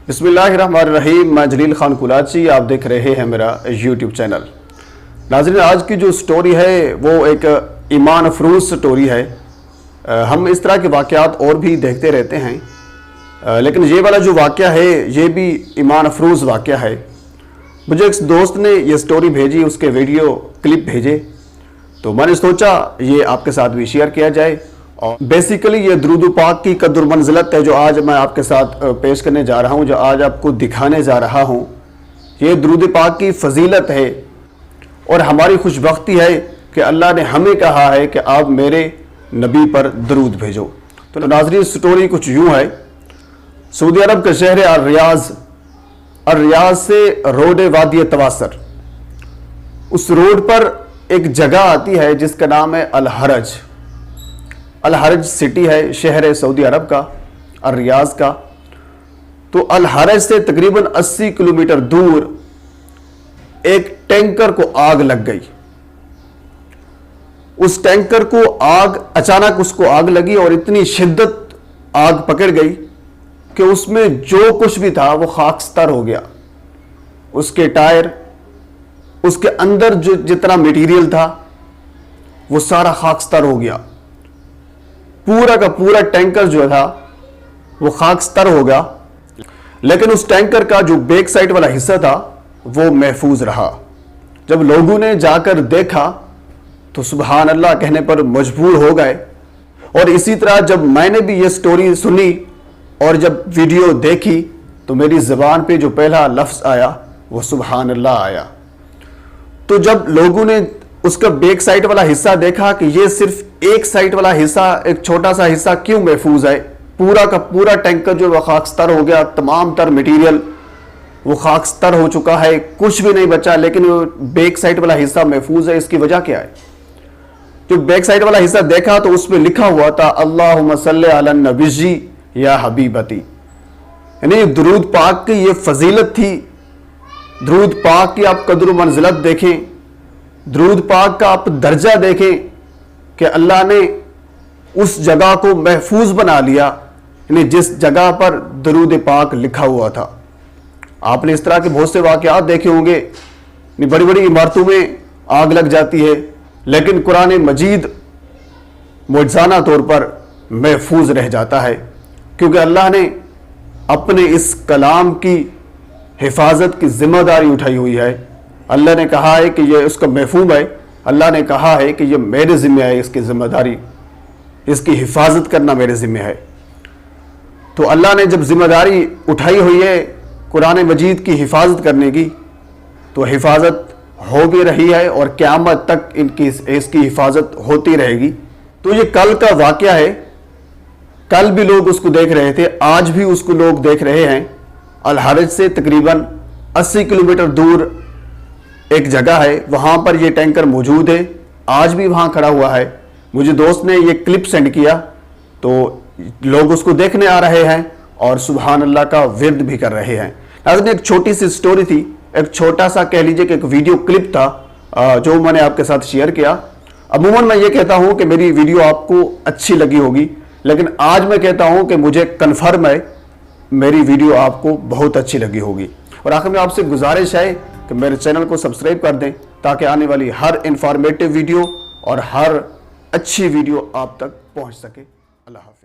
बिस्मिल्लाहिर्रहमानिर्रहीम। मैं जलील खान कुलाची, आप देख रहे हैं मेरा यूट्यूब चैनल। नाज़रीन, आज की जो स्टोरी है वो एक ईमान अफरोज़ स्टोरी है। हम इस तरह के वाक़यात और भी देखते रहते हैं, लेकिन ये वाला जो वाक़या है ये भी ईमान अफरोज़ वाक़या है। मुझे एक दोस्त ने ये स्टोरी भेजी, उसके वीडियो क्लिप भेजे, तो मैंने सोचा ये आपके साथ भी शेयर किया जाए। और बेसिकली ये दुरूद पाक की कदर मंजिलत है जो आज मैं आपके साथ पेश करने जा रहा हूँ, जो आज आपको दिखाने जा रहा हूँ। ये दुरूद पाक की फजीलत है और हमारी खुशबख्ती है कि अल्लाह ने हमें कहा है कि आप मेरे नबी पर दरूद भेजो। तो नाज़रीन, स्टोरी कुछ यूँ है। सऊदी अरब का शहर रियाज से रोड वादी तवासर, उस रोड पर एक जगह आती है जिसका नाम है अल हरज सिटी है, शहर है सऊदी अरब का, रियाज का। तो अल हरज से तकरीबन 80 किलोमीटर दूर एक टैंकर को आग लग गई। उस टैंकर को अचानक उसको आग लगी और इतनी शिद्दत आग पकड़ गई कि उसमें जो कुछ भी था वो खाकस्तर हो गया। उसके टायर, उसके अंदर जो जितना मटेरियल था वो सारा खाकस्तर हो गया। पूरा का पूरा टैंकर जो था वो खाकस्तर हो गया, लेकिन उस टैंकर का जो बैक साइड वाला हिस्सा था वो महफूज रहा। जब लोगों ने जाकर देखा तो सुबहान अल्लाह कहने पर मजबूर हो गए। और इसी तरह जब मैंने भी ये स्टोरी सुनी और जब वीडियो देखी तो मेरी ज़बान पे जो पहला लफ्ज़ आया वो सुबहान अल्लाह आया। तो जब लोगों ने उसका बैक साइड वाला हिस्सा देखा कि ये सिर्फ एक साइड वाला हिस्सा, एक छोटा सा हिस्सा क्यों महफूज है, पूरा का पूरा टैंकर जो वो खाकस्तर हो गया, तमाम तर मटेरियल वो खाकस्तर हो चुका है, कुछ भी नहीं बचा, लेकिन वो बैक साइड वाला हिस्सा महफूज है। इसकी वजह क्या है? जो बैक साइड वाला हिस्सा देखा तो उसमें लिखा हुआ था अल्लाहुम्मा सल्ली अला नबी या हबीबती, यानी दुरूद पाक की ये फजीलत थी। दुरूद पाक की आप कदर मंजिलत देखें, दुरूद पाक का आप दर्जा देखें कि अल्लाह ने उस जगह को महफूज बना लिया, यानी जिस जगह पर दुरूद पाक लिखा हुआ था। आपने इस तरह के बहुत से वाक़यात देखे होंगे, बड़ी बड़ी इमारतों में आग लग जाती है, लेकिन कुरान मजीद मुअज्जज़ाना तौर पर महफूज रह जाता है, क्योंकि अल्लाह ने अपने इस कलाम की हिफाजत की जिम्मेदारी उठाई हुई है। अल्लाह ने कहा है कि ये उसका महफूम है, अल्लाह ने कहा है कि ये मेरे ज़िम्मे है, इसकी जिम्मेदारी, इसकी हिफाजत करना मेरे ज़िम्मे है। तो अल्लाह ने जब जिम्मेदारी उठाई हुई है कुरान मजीद की हिफाजत करने की, तो हिफाजत हो भी रही है और क़यामत तक इसकी हिफाजत होती रहेगी। तो ये कल का वाक़या है, कल भी लोग उसको देख रहे थे, आज भी उसको लोग देख रहे हैं। अल हरज से तकरीबन 80 किलोमीटर दूर एक जगह है, वहाँ पर ये टैंकर मौजूद है, आज भी वहाँ खड़ा हुआ है। मुझे दोस्त ने ये क्लिप सेंड किया तो लोग उसको देखने आ रहे हैं और सुबहान अल्लाह का विर्द भी कर रहे हैं। नाज़रीन, एक छोटी सी स्टोरी थी, एक छोटा सा कह लीजिए कि एक वीडियो क्लिप था जो मैंने आपके साथ शेयर किया। अमूमन मैं ये कहता हूँ कि मेरी वीडियो आपको अच्छी लगी होगी, लेकिन आज मैं कहता हूँ कि मुझे कन्फर्म है मेरी वीडियो आपको बहुत अच्छी लगी होगी। और आखिर में आपसे गुजारिश है कि मेरे चैनल को सब्सक्राइब कर दें ताकि आने वाली हर इंफॉर्मेटिव वीडियो और हर अच्छी वीडियो आप तक पहुंच सके। अल्लाह हाफ़िज़।